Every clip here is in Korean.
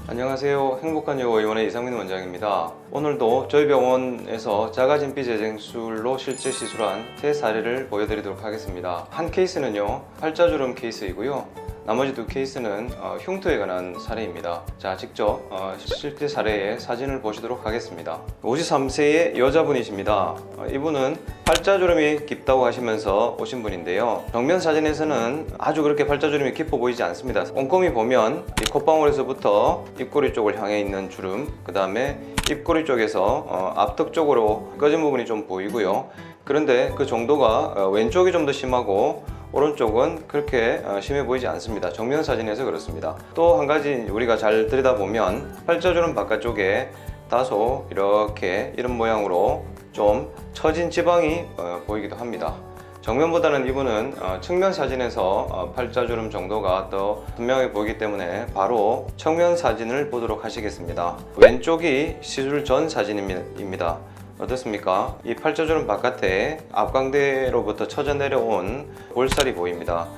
안녕하세요. 행복한 여고 의원의 이상민 원장입니다. 오늘도 저희 병원에서 자가진피 재생술로 실제 시술한 세 사례를 보여드리도록 하겠습니다. 한 케이스는요, 팔자주름 케이스이고요. 나머지 두 케이스는 흉터에 관한 사례입니다. 자, 직접 실제 사례의 사진을 보시도록 하겠습니다. 53세의 여자분이십니다. 이분은 팔자주름이 깊다고 하시면서 오신 분인데요. 정면 사진에서는 아주 그렇게 팔자주름이 깊어 보이지 않습니다. 꼼꼼히 보면 이 콧방울에서부터 입꼬리 쪽을 향해 있는 주름, 그 다음에 입꼬리 쪽에서 앞턱 쪽으로 꺼진 부분이 좀 보이고요. 그런데 그 정도가 왼쪽이 좀 더 심하고 오른쪽은 그렇게 심해 보이지 않습니다. 정면 사진에서 그렇습니다. 또 한 가지 우리가 잘 들여다보면 팔자주름 바깥쪽에 다소 이렇게 이런 모양으로 좀 처진 지방이 보이기도 합니다. 정면보다는 이분은 측면 사진에서 팔자주름 정도가 더 분명해 보이기 때문에 바로 측면 사진을 보도록 하시겠습니다. 왼쪽이 시술 전 사진입니다. 어떻습니까? 이 팔자주름 바깥에 앞광대로부터 처져 내려온 볼살이 보입니다.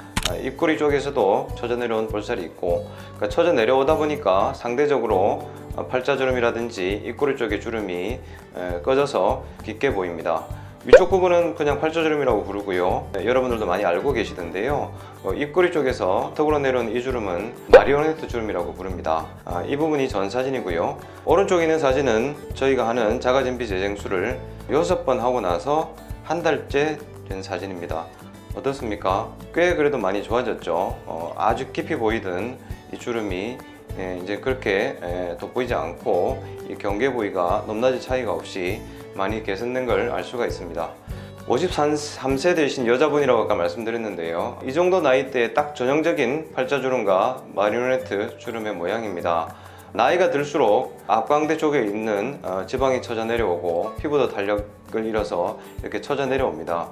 입꼬리 쪽에서도 처져 내려온 볼살이 있고, 그러니까 처져 내려오다 보니까 상대적으로 팔자주름이라든지 입꼬리 쪽의 주름이 꺼져서 깊게 보입니다. 위쪽 부분은 그냥 팔자주름이라고 부르고요. 여러분들도 많이 알고 계시던데요. 입꼬리 쪽에서 턱으로 내려온 이 주름은 마리오네트 주름이라고 부릅니다. 이 부분이 전 사진이고요. 오른쪽에 있는 사진은 저희가 하는 자가진피 재생술을 6번 하고 나서 한 달째 된 사진입니다. 어떻습니까? 꽤 그래도 많이 좋아졌죠. 아주 깊이 보이던 이 주름이 이제 그렇게 돋보이지 않고 이 경계 부위가 높낮이 차이가 없이 많이 개선된 걸 알 수가 있습니다. 53세 되신 여자분이라고 아까 말씀드렸는데요. 이 정도 나이대에 딱 전형적인 팔자주름과 마리오네트 주름의 모양입니다. 나이가 들수록 앞광대 쪽에 있는 지방이 처져 내려오고 피부도 탄력을 잃어서 이렇게 처져 내려옵니다.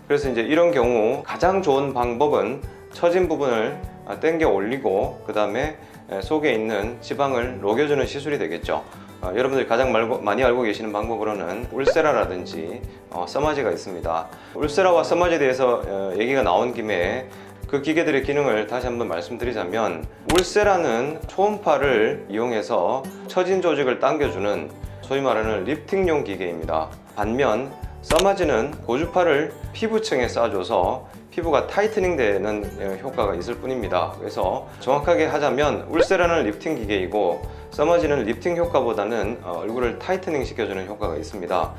그래서 이제 이런 경우 가장 좋은 방법은 처진 부분을 당겨 올리고 그 다음에 속에 있는 지방을 녹여주는 시술이 되겠죠. 여러분들이 가장 많이 알고 계시는 방법으로는 울세라라든지 써마지가 있습니다. 울세라와 써마지에 대해서 얘기가 나온 김에 그 기계들의 기능을 다시 한번 말씀드리자면, 울세라는 초음파를 이용해서 처진 조직을 당겨주는 소위 말하는 리프팅용 기계입니다. 반면 써마지는 고주파를 피부층에 쏴줘서 피부가 타이트닝 되는 효과가 있을 뿐입니다. 그래서 정확하게 하자면 울세라는 리프팅 기계이고 써마지는 리프팅 효과보다는 얼굴을 타이트닝 시켜주는 효과가 있습니다.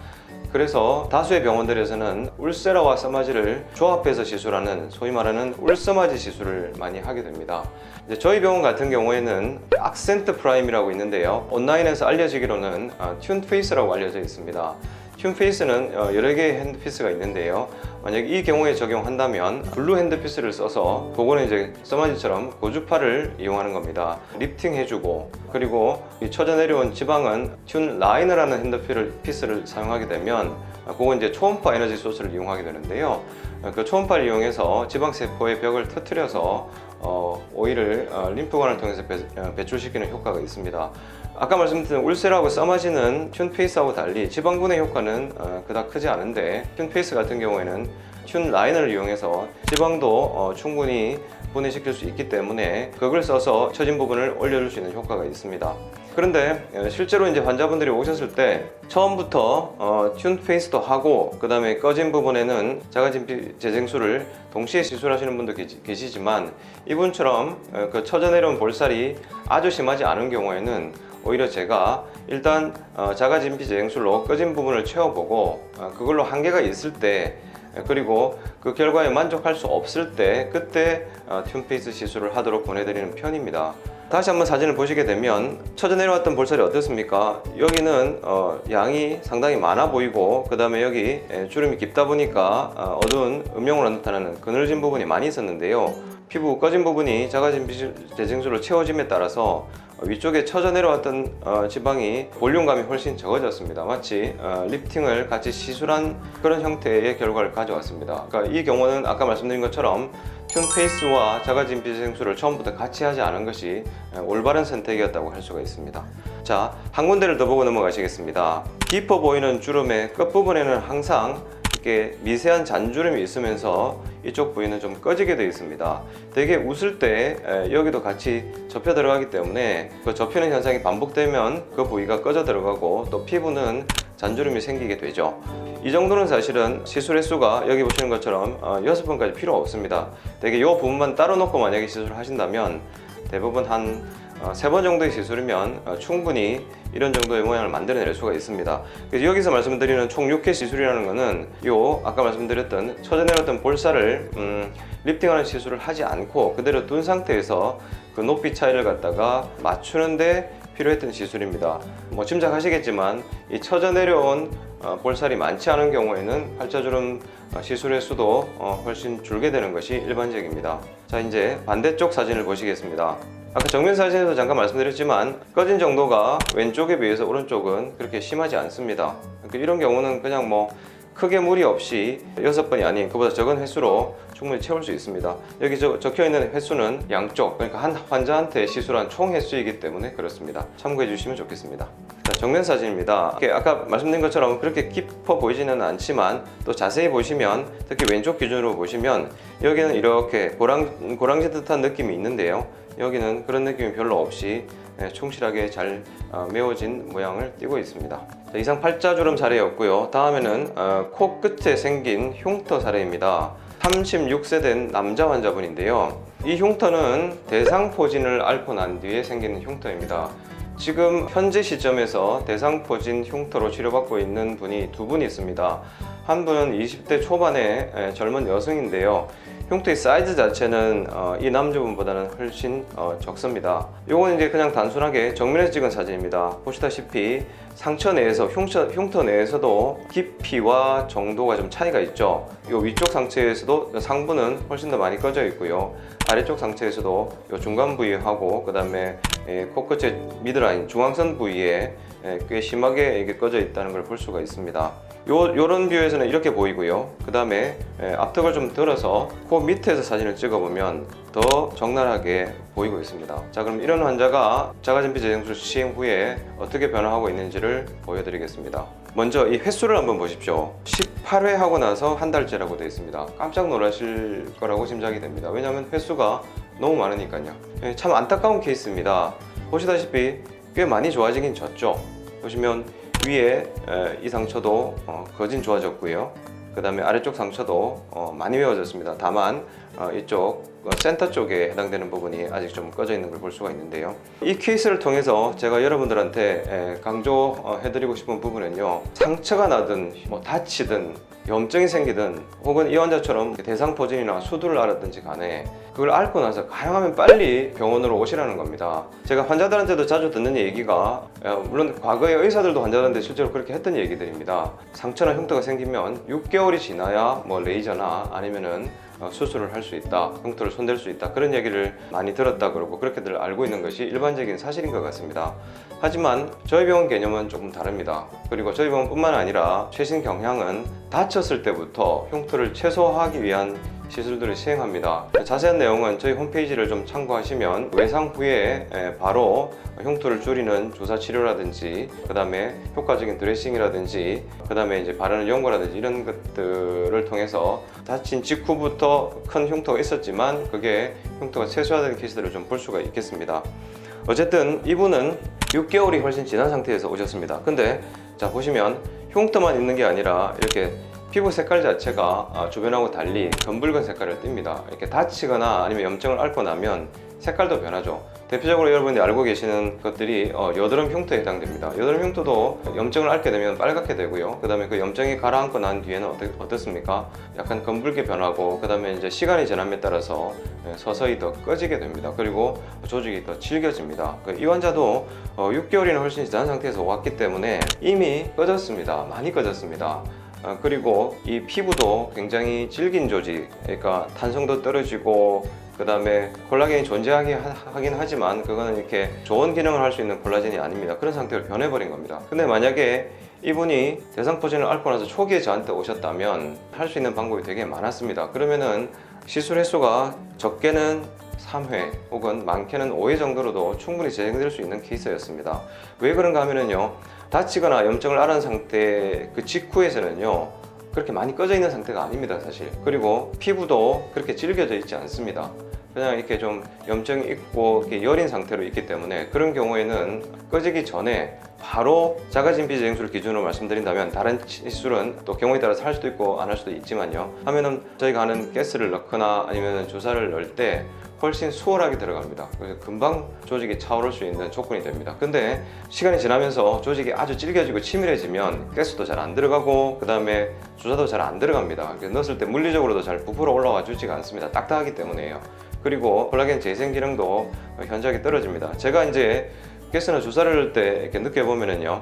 그래서 다수의 병원들에서는 울세라와 써마지를 조합해서 시술하는 소위 말하는 울써마지 시술을 많이 하게 됩니다. 이제 저희 병원 같은 경우에는 악센트 프라임이라고 있는데요. 온라인에서 알려지기로는 튠페이스라고 알려져 있습니다. 튠페이스는 여러 개의 핸드피스가 있는데요. 만약 이 경우에 적용한다면 블루 핸드피스를 써서 그거는 이제 써마지처럼 고주파를 이용하는 겁니다. 리프팅 해주고, 그리고 이 처져 내려온 지방은 튠 라이너라는 핸드피스를 사용하게 되면 그건 이제 초음파 에너지 소스를 이용하게 되는데요. 그 초음파를 이용해서 지방세포의 벽을 터뜨려서 오일을 림프관을 통해서 배출시키는 효과가 있습니다. 아까 말씀드린 울세라하고 써마지는 튠페이스하고 달리 지방분해 효과는 그닥 크지 않은데, 튠페이스 같은 경우에는 튠 라이너를 이용해서 지방도 충분히 분해시킬 수 있기 때문에 그걸 써서 처진 부분을 올려줄 수 있는 효과가 있습니다. 그런데 실제로 이제 환자분들이 오셨을 때 처음부터 튠페이스도 하고 그 다음에 꺼진 부분에는 자가진피 재생술을 동시에 시술하시는 분도 계시지만, 이분처럼 그 처져 내려온 볼살이 아주 심하지 않은 경우에는 오히려 제가 일단 자가진피 재생술로 꺼진 부분을 채워보고 그걸로 한계가 있을 때, 그리고 그 결과에 만족할 수 없을 때 그때 튠페이스 시술을 하도록 보내드리는 편입니다. 다시 한번 사진을 보시게 되면 처져 내려왔던 볼살이 어떻습니까? 여기는 양이 상당히 많아 보이고, 그 다음에 여기 주름이 깊다 보니까 어두운 음영으로 나타나는 그늘진 부분이 많이 있었는데요. 피부 꺼진 부분이 자가진피 재생술로 채워짐에 따라서 위쪽에 처져 내려왔던 지방이 볼륨감이 훨씬 적어졌습니다. 마치 리프팅을 같이 시술한 그런 형태의 결과를 가져왔습니다. 그러니까 이 경우는 아까 말씀드린 것처럼 튠페이스와 자가진피 재생술을 처음부터 같이 하지 않은 것이 올바른 선택이었다고 할 수가 있습니다. 자, 한 군데를 더 보고 넘어가시겠습니다. 깊어 보이는 주름의 끝부분에는 항상 이렇게 미세한 잔주름이 있으면서 이쪽 부위는 좀 꺼지게 되어 있습니다. 되게 웃을 때 여기도 같이 접혀 들어가기 때문에 그 접히는 현상이 반복되면 그 부위가 꺼져 들어가고 또 피부는 잔주름이 생기게 되죠. 이 정도는 사실은 시술 횟수가 여기 보시는 것처럼 6번까지 필요 없습니다. 되게 이 부분만 따로 놓고 만약에 시술을 하신다면 대부분 한 3번 정도의 시술이면 충분히 이런 정도의 모양을 만들어낼 수가 있습니다. 그래서 여기서 말씀드리는 총 6회 시술이라는 것은 아까 말씀드렸던 처져내렸던 볼살을 리프팅하는 시술을 하지 않고 그대로 둔 상태에서 그 높이 차이를 갖다가 맞추는데 필요했던 시술입니다. 뭐 짐작하시겠지만 이 처져 내려온 볼살이 많지 않은 경우에는 팔자주름 시술 횟수도 훨씬 줄게 되는 것이 일반적입니다. 자, 이제 반대쪽 사진을 보시겠습니다. 아까 정면 사진에서 잠깐 말씀드렸지만 꺼진 정도가 왼쪽에 비해서 오른쪽은 그렇게 심하지 않습니다. 이런 경우는 그냥 뭐 크게 무리 없이 6번이 아닌 그보다 적은 횟수로 충분히 채울 수 있습니다. 여기 적혀있는 횟수는 양쪽, 그러니까 한 환자한테 시술한 총 횟수이기 때문에 그렇습니다. 참고해 주시면 좋겠습니다. 자, 정면 사진입니다. 아까 말씀드린 것처럼 그렇게 깊어 보이지는 않지만 또 자세히 보시면 특히 왼쪽 기준으로 보시면 여기는 이렇게 고랑지 듯한 느낌이 있는데요. 여기는 그런 느낌이 별로 없이 충실하게 잘 메워진 모양을 띠고 있습니다. 자, 이상 팔자주름 사례였고요. 다음에는 코 끝에 생긴 흉터 사례입니다. 36세 된 남자 환자분인데요. 이 흉터는 대상포진을 앓고 난 뒤에 생기는 흉터입니다. 지금 현재 시점에서 대상포진 흉터로 치료받고 있는 분이 2분 있습니다. 한 분은 20대 초반의 젊은 여성인데요. 흉터의 사이즈 자체는 이 남자분보다는 훨씬 적습니다. 요건 이제 그냥 단순하게 정면에서 찍은 사진입니다. 보시다시피 상처 내에서 흉터 내에서도 깊이와 정도가 좀 차이가 있죠. 요 위쪽 상처에서도 상부는 훨씬 더 많이 꺼져 있고요. 아래쪽 상처에서도 요 중간 부위하고 그 다음에 코끝의 미드라인 중앙선 부위에 꽤 심하게 이게 꺼져 있다는 걸 볼 수가 있습니다. 요런 뷰에서는 이렇게 보이고요. 그 다음에 앞턱을 좀 들어서 코 밑에서 사진을 찍어보면 더 적나라하게 보이고 있습니다. 자, 그럼 이런 환자가 자가진피 재생술 시행 후에 어떻게 변화하고 있는지를 보여드리겠습니다. 먼저 이 횟수를 한번 보십시오. 18회 하고 나서 한 달째라고 되어 있습니다. 깜짝 놀라실 거라고 짐작이 됩니다. 왜냐하면 횟수가 너무 많으니까요. 참 안타까운 케이스입니다. 보시다시피 꽤 많이 좋아지긴 졌죠. 보시면 위에 이 상처도 거진 좋아졌고요. 그 다음에 아래쪽 상처도 많이 메워졌습니다. 다만 이쪽 센터 쪽에 해당되는 부분이 아직 좀 꺼져 있는 걸 볼 수가 있는데요. 이 케이스를 통해서 제가 여러분들한테 강조해드리고 싶은 부분은요, 상처가 나든 뭐 다치든 염증이 생기든 혹은 이 환자처럼 대상포진이나 수두를 앓았든지 간에 그걸 앓고 나서 가능하면 빨리 병원으로 오시라는 겁니다. 제가 환자들한테도 자주 듣는 얘기가, 물론 과거에 의사들도 환자들한테 실제로 그렇게 했던 얘기들입니다. 상처나 흉터가 생기면 6개월이 지나야 뭐 레이저나 아니면은 수술을 할 수 있다, 흉터를 손댈 수 있다, 그런 얘기를 많이 들었다 그러고 그렇게들 알고 있는 것이 일반적인 사실인 것 같습니다. 하지만 저희 병원 개념은 조금 다릅니다. 그리고 저희 병원뿐만 아니라 최신 경향은 다쳤을 때부터 흉터를 최소화하기 위한 시술들을 시행합니다. 자세한 내용은 저희 홈페이지를 좀 참고하시면 외상 후에 바로 흉터를 줄이는 주사 치료라든지 그 다음에 효과적인 드레싱이라든지 그 다음에 이제 바르는 연고라든지 이런 것들을 통해서 다친 직후부터 큰 흉터가 있었지만 그게 흉터가 최소화된 케이스들을 좀 볼 수가 있겠습니다. 어쨌든 이분은 6개월이 훨씬 지난 상태에서 오셨습니다. 근데 자, 보시면 흉터만 있는 게 아니라 이렇게 피부 색깔 자체가 주변하고 달리 검붉은 색깔을 띱니다. 이렇게 다치거나 아니면 염증을 앓고 나면 색깔도 변하죠. 대표적으로 여러분이 알고 계시는 것들이 여드름 흉터에 해당됩니다. 여드름 흉터도 염증을 앓게 되면 빨갛게 되고요. 그 다음에 그 염증이 가라앉고 난 뒤에는 어떻습니까? 약간 검붉게 변하고 그 다음에 이제 시간이 지남에 따라서 서서히 더 꺼지게 됩니다. 그리고 조직이 더 질겨집니다. 이 환자도 6개월이나 훨씬 지난 상태에서 왔기 때문에 이미 꺼졌습니다. 많이 꺼졌습니다. 그리고 이 피부도 굉장히 질긴 조직, 그러니까 탄성도 떨어지고 그 다음에 콜라겐이 존재하긴 하지만 그거는 이렇게 좋은 기능을 할 수 있는 콜라겐이 아닙니다. 그런 상태로 변해버린 겁니다. 근데 만약에 이분이 대상포진을 앓고 나서 초기에 저한테 오셨다면 할 수 있는 방법이 되게 많았습니다. 그러면은 시술 횟수가 적게는 3회 혹은 많게는 5회 정도로도 충분히 재생될 수 있는 케이스였습니다. 왜 그런가 하면은요, 다치거나 염증을 앓은 상태 그 직후에서는요, 그렇게 많이 꺼져 있는 상태가 아닙니다, 사실. 그리고 피부도 그렇게 질겨져 있지 않습니다. 그냥 이렇게 좀 염증이 있고 이렇게 여린 상태로 있기 때문에 그런 경우에는 꺼지기 전에 바로 자가진 비재생술 기준으로 말씀드린다면, 다른 시술은 또 경우에 따라서 할 수도 있고 안 할 수도 있지만요, 하면은 저희가 하는 가스를 넣거나 아니면 주사를 넣을 때 훨씬 수월하게 들어갑니다. 그래서 금방 조직이 차오를 수 있는 조건이 됩니다. 근데 시간이 지나면서 조직이 아주 질겨지고 치밀해지면 가스도 잘 안 들어가고 그 다음에 주사도 잘 안 들어갑니다. 넣었을 때 물리적으로도 잘 부풀어 올라와 주지가 않습니다. 딱딱하기 때문에요. 그리고 콜라겐 재생 기능도 현저하게 떨어집니다. 제가 이제 가스나 주사를 넣을 때 이렇게 느껴보면은요,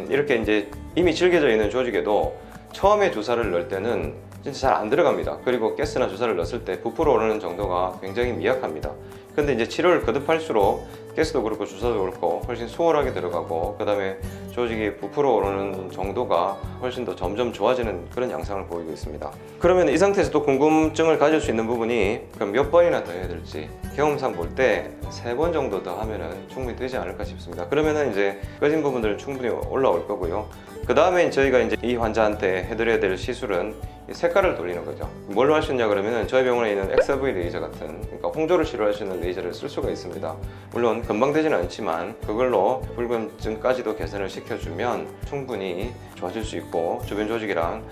이렇게 이제 이미 질겨져 있는 조직에도 처음에 주사를 넣을 때는 진짜 잘 안 들어갑니다. 그리고 가스나 주사를 넣었을 때 부풀어 오르는 정도가 굉장히 미약합니다. 근데 이제 치료를 거듭할수록 가스도 그렇고 주사도 그렇고 훨씬 수월하게 들어가고 그 다음에 조직이 부풀어 오르는 정도가 훨씬 더 점점 좋아지는 그런 양상을 보이고 있습니다. 그러면 이 상태에서 또 궁금증을 가질 수 있는 부분이, 그럼 몇 번이나 더 해야 될지, 경험상 볼 때 3번 정도 더 하면은 충분히 되지 않을까 싶습니다. 그러면은 이제 꺼진 부분들은 충분히 올라올 거고요. 그 다음에 저희가 이제 이 환자한테 해드려야 될 시술은 색깔을 돌리는 거죠. 뭘로 할 수 있냐 그러면은 저희 병원에 있는 XRV 레이저 같은, 그러니까 홍조를 치료할 수 있는 레이저를 쓸 수가 있습니다. 물론 금방 되지는 않지만 그걸로 붉은증까지도 개선을 시켜주면 충분히 좋아질 수 있고, 주변 조직이랑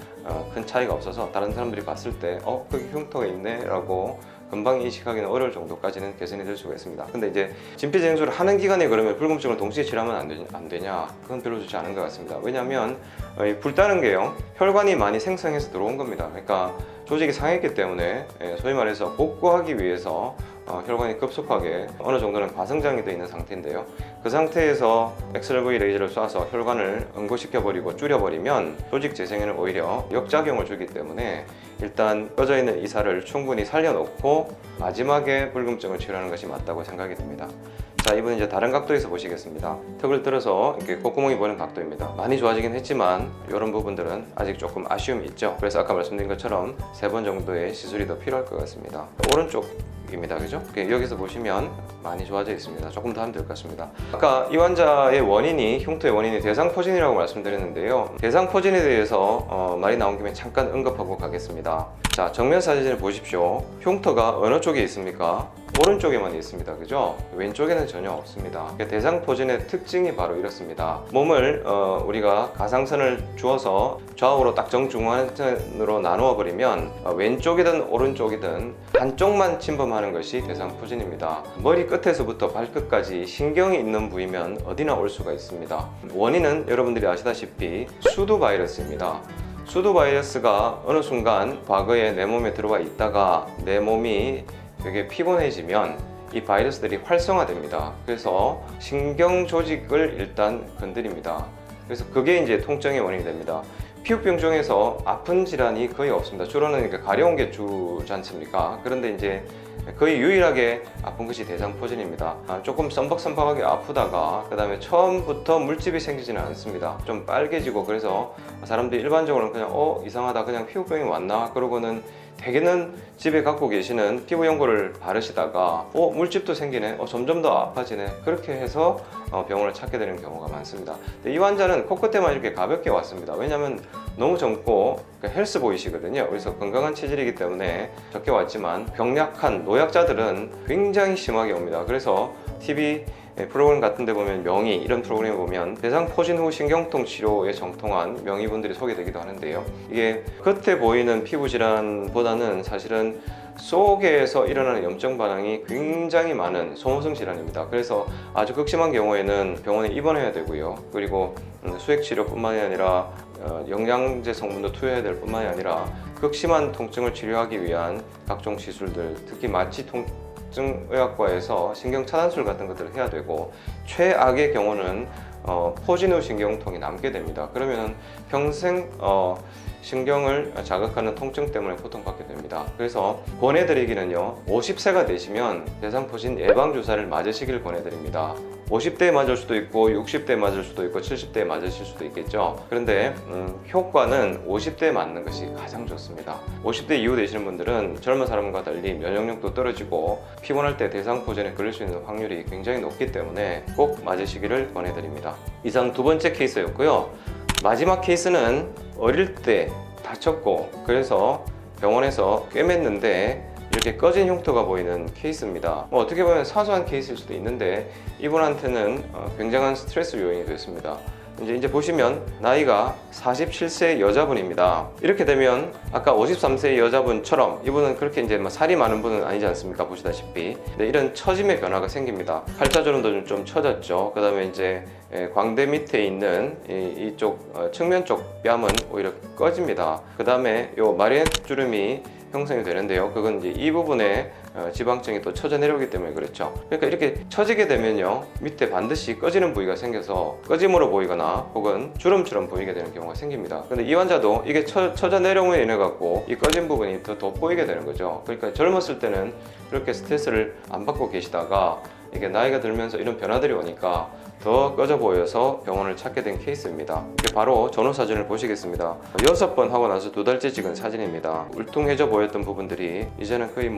큰 차이가 없어서 다른 사람들이 봤을 때 거기 흉터가 있네 라고 금방 인식하기는 어려울 정도까지는 개선이 될 수가 있습니다. 근데 이제 진피재생술을 하는 기간에 그러면 불금증을 동시에 치료하면 안 되냐? 그건 별로 좋지 않은 것 같습니다. 왜냐하면 불다는 게요, 혈관이 많이 생성해서 들어온 겁니다. 그러니까 조직이 상했기 때문에 소위 말해서 복구하기 위해서 혈관이 급속하게 어느 정도는 과성장이 되어 있는 상태인데요, 그 상태에서 XRV 레이저를 쏴서 혈관을 응고시켜버리고 줄여버리면 조직 재생에는 오히려 역작용을 주기 때문에 일단 꺼져 있는 이 살을 충분히 살려놓고 마지막에 불금증을 치료하는 것이 맞다고 생각이 듭니다. 자, 이번엔 이제 다른 각도에서 보시겠습니다. 턱을 들어서 이렇게 콧구멍이 보이는 각도입니다. 많이 좋아지긴 했지만 이런 부분들은 아직 조금 아쉬움이 있죠. 그래서 아까 말씀드린 것처럼 3번 정도의 시술이 더 필요할 것 같습니다. 오른쪽입니다, 그죠? 여기서 보시면 많이 좋아져 있습니다. 조금 더 하면 될 것 같습니다. 아까 이 환자의 원인이, 흉터의 원인이 대상포진이라고 말씀드렸는데요, 대상포진에 대해서 말이 나온 김에 잠깐 언급하고 가겠습니다. 자, 정면 사진을 보십시오. 흉터가 어느 쪽에 있습니까? 오른쪽에만 있습니다, 그죠? 왼쪽에는 전혀 없습니다. 대상포진의 특징이 바로 이렇습니다. 몸을 우리가 가상선을 주어서 좌우로 딱 정중앙으로 나누어 버리면 왼쪽이든 오른쪽이든 한쪽만 침범하는 것이 대상포진입니다. 머리 끝에서부터 발끝까지 신경이 있는 부위면 어디나 올 수가 있습니다. 원인은 여러분들이 아시다시피 수두 바이러스입니다. 수두 바이러스가 어느 순간 과거에 내 몸에 들어와 있다가 내 몸이 되게 피곤해지면 이 바이러스들이 활성화됩니다. 그래서 신경 조직을 일단 건드립니다. 그래서 그게 이제 통증의 원인이 됩니다. 피부병 중에서 아픈 질환이 거의 없습니다. 주로는 가려운 게 주지 않습니까? 그런데 이제 거의 유일하게 아픈 것이 대상포진입니다. 조금 썸벅썸벅하게 아프다가 그 다음에 처음부터 물집이 생기지는 않습니다. 좀 빨개지고, 그래서 사람들이 일반적으로는 그냥 이상하다, 그냥 피부병이 왔나, 그러고는 대개는 집에 갖고 계시는 피부 연고를 바르시다가 물집도 생기네, 점점 더 아파지네, 그렇게 해서 병원을 찾게 되는 경우가 많습니다. 근데 이 환자는 코끝에만 이렇게 가볍게 왔습니다. 왜냐하면 너무 젊고 헬스보이시거든요. 그래서 건강한 체질이기 때문에 적게 왔지만 병약한 노약자들은 굉장히 심하게 옵니다. 그래서 TV 프로그램 같은 데 보면 명의, 이런 프로그램에 보면 대상포진 후 신경통 치료에 정통한 명의분들이 소개되기도 하는데요, 이게 겉에 보이는 피부 질환보다는 사실은 속에서 일어나는 염증 반응이 굉장히 많은 소모성 질환입니다. 그래서 아주 극심한 경우에는 병원에 입원해야 되고요, 그리고 수액 치료뿐만이 아니라 영양제 성분도 투여해야 될 뿐만이 아니라 극심한 통증을 치료하기 위한 각종 시술들, 특히 마취 통증의학과에서 신경 차단술 같은 것들을 해야 되고, 최악의 경우는 포진 후 신경통이 남게 됩니다. 그러면 평생 신경을 자극하는 통증 때문에 고통받게 됩니다. 그래서 권해드리기는요, 50세가 되시면 대상포진 예방주사를 맞으시길 권해드립니다. 50대에 맞을 수도 있고 60대에 맞을 수도 있고 70대에 맞으실 수도 있겠죠. 그런데 효과는 50대에 맞는 것이 가장 좋습니다. 50대 이후 되시는 분들은 젊은 사람과 달리 면역력도 떨어지고 피곤할 때 대상포진에 걸릴 수 있는 확률이 굉장히 높기 때문에 꼭 맞으시기를 권해드립니다. 이상 두 번째 케이스였고요. 마지막 케이스는 어릴 때 다쳤고 그래서 병원에서 꿰맸는데 이렇게 꺼진 흉터가 보이는 케이스입니다. 어떻게 보면 사소한 케이스일 수도 있는데 이분한테는 굉장한 스트레스 요인이 됐습니다. 이제 보시면 나이가 47세 여자분입니다. 이렇게 되면 아까 53세 여자분처럼 이분은 그렇게 이제 살이 많은 분은 아니지 않습니까? 보시다시피 이런 처짐의 변화가 생깁니다. 팔자주름도 좀 처졌죠. 그 다음에 이제 광대 밑에 있는 이쪽 측면 쪽 뺨은 오히려 꺼집니다. 그 다음에 요 마리엣 주름이 형성이 되는데요. 그건 이제 이 부분에 지방층이 또 처져 내려오기 때문에 그렇죠. 그러니까 이렇게 처지게 되면요, 밑에 반드시 꺼지는 부위가 생겨서 꺼짐으로 보이거나 혹은 주름처럼 보이게 되는 경우가 생깁니다. 근데 이 환자도 이게 처져 내려옴에 인해 갖고 이 꺼진 부분이 더 돋보이게 되는 거죠. 그러니까 젊었을 때는 그렇게 스트레스를 안 받고 계시다가 이게 나이가 들면서 이런 변화들이 오니까 더 꺼져 보여서 병원을 찾게 된 케이스입니다. 이게 바로 전후 사진을 보시겠습니다. 6번 하고 나서 2달째 찍은 사진입니다. 울퉁해져 보였던 부분들이 이제는 거의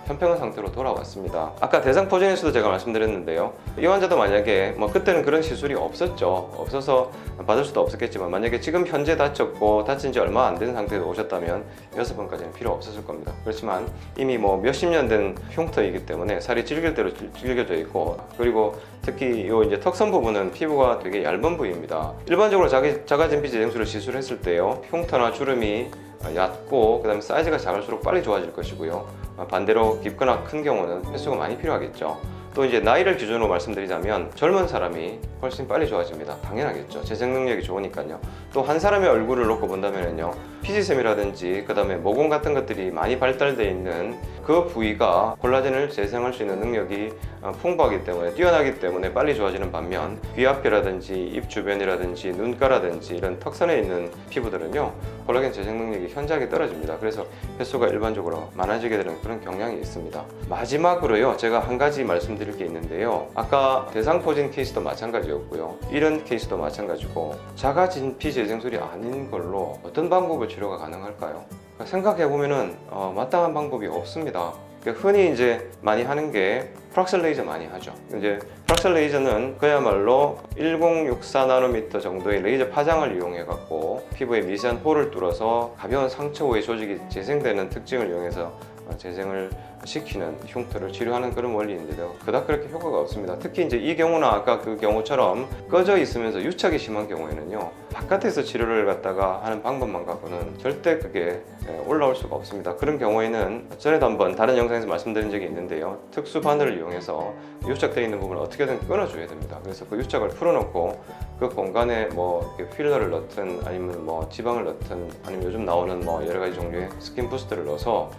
편평한 상태로 돌아왔습니다. 아까 대상 포진에서도 제가 말씀드렸는데요. 이 환자도 만약에 그때는 그런 시술이 없었죠. 없어서 받을 수도 없었겠지만 만약에 지금 현재 다쳤고 다친 지 얼마 안 된 상태에서 오셨다면 6번까지는 필요 없었을 겁니다. 그렇지만 이미 몇십 년 된 흉터이기 때문에 살이 질길 대로 질겨져 있고, 그리고 특히 요 이제 턱선 부분은 피부가 되게 얇은 부위입니다. 일반적으로 자가진피 재생술을 시술했을 때요, 흉터나 주름이 얕고 그 다음에 사이즈가 작을수록 빨리 좋아질 것이고요, 반대로 깊거나 큰 경우는 횟수가 많이 필요하겠죠. 또 이제 나이를 기준으로 말씀드리자면 젊은 사람이 훨씬 빨리 좋아집니다. 당연하겠죠. 재생 능력이 좋으니까요. 또 한 사람의 얼굴을 놓고 본다면요, 피지샘이라든지 그 다음에 모공 같은 것들이 많이 발달되어 있는 그 부위가 콜라겐을 재생할 수 있는 능력이 풍부하기 때문에, 뛰어나기 때문에 빨리 좋아지는 반면 귀 앞이라든지 입 주변이라든지 눈가라든지 이런 턱선에 있는 피부들은요, 콜라겐 재생 능력이 현저하게 떨어집니다. 그래서 횟수가 일반적으로 많아지게 되는 그런 경향이 있습니다. 마지막으로요, 제가 한 가지 말씀드릴 게 있는데요, 아까 대상포진 케이스도 마찬가지였고요, 이런 케이스도 마찬가지고, 자가진피 재생술이 아닌 걸로 어떤 방법으로 치료가 가능할까요? 생각해보면은 마땅한 방법이 없습니다. 흔히 이제 많이 하는 게 프락셀 레이저 많이 하죠. 이제 프락셀 레이저는 그야말로 1064나노미터 정도의 레이저 파장을 이용해 갖고 피부에 미세한 홀을 뚫어서 가벼운 상처 후에 조직이 재생되는 특징을 이용해서 재생을 시키는 흉터를 치료하는 그런 원리인데요, 그닥 그렇게 효과가 없습니다. 특히 이제 이 경우나 아까 그 경우처럼 꺼져 있으면서 유착이 심한 경우에는요, 바깥에서 치료를 갖다가 하는 방법만 갖고는 절대 그게 올라올 수가 없습니다. 그런 경우에는 전에도 한번 다른 영상에서 말씀드린 적이 있는데요, 특수 바늘을 이용해서 유착되어 있는 부분을 어떻게든 끊어줘야 됩니다. 그래서 그 유착을 풀어놓고 그 공간에 이렇게 필러를 넣든 아니면 지방을 넣든 아니면 요즘 나오는 여러 가지 종류의 스킨 부스트를 넣어서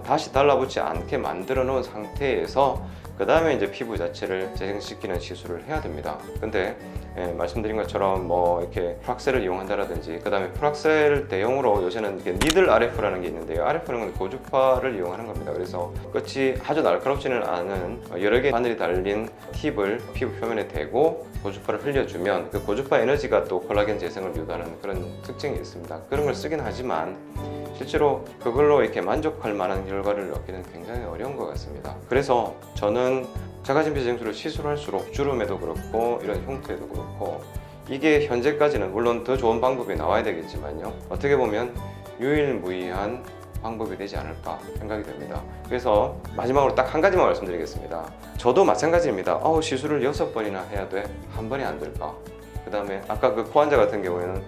다시 달라붙지 않게 만들어 놓은 상태에서 그 다음에 이제 피부 자체를 재생시키는 시술을 해야 됩니다. 근데 말씀드린 것처럼 이렇게 프락셀을 이용한다라든지, 그 다음에 프락셀 대용으로 요새는 이게 니들 RF라는 게 있는데요, RF는 고주파를 이용하는 겁니다. 그래서 끝이 아주 날카롭지는 않은 여러 개의 바늘이 달린 팁을 피부 표면에 대고 고주파를 흘려주면 그 고주파 에너지가 또 콜라겐 재생을 유도하는 그런 특징이 있습니다. 그런 걸 쓰긴 하지만 실제로 그걸로 이렇게 만족할 만한 결과를 얻기는 굉장히 어려운 것 같습니다. 그래서 저는 자가진피 재생술을 시술할수록 주름에도 그렇고 이런 흉터에도 그렇고, 이게 현재까지는 물론 더 좋은 방법이 나와야 되겠지만요, 어떻게 보면 유일무이한 방법이 되지 않을까 생각이 됩니다. 그래서 마지막으로 딱 한 가지만 말씀드리겠습니다. 저도 마찬가지입니다. 시술을 6번이나 해야 돼? 한 번이 안 될까? 그 다음에 아까 그 코 환자 같은 경우에는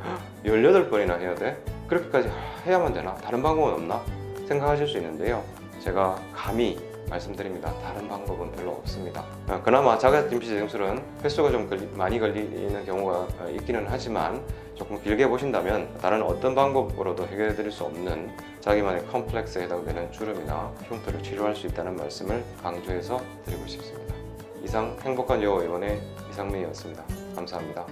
18번이나 해야 돼? 그렇게까지 해야만 되나? 다른 방법은 없나? 생각하실 수 있는데요, 제가 감히 말씀드립니다. 다른 방법은 별로 없습니다. 그나마 자가진피 재생술은 횟수가 좀 많이 걸리는 경우가 있기는 하지만 조금 길게 보신다면 다른 어떤 방법으로도 해결해 드릴 수 없는 자기만의 컴플렉스에 해당되는 주름이나 흉터를 치료할 수 있다는 말씀을 강조해서 드리고 싶습니다. 이상 행복한 여의원의 이상민이었습니다. 감사합니다.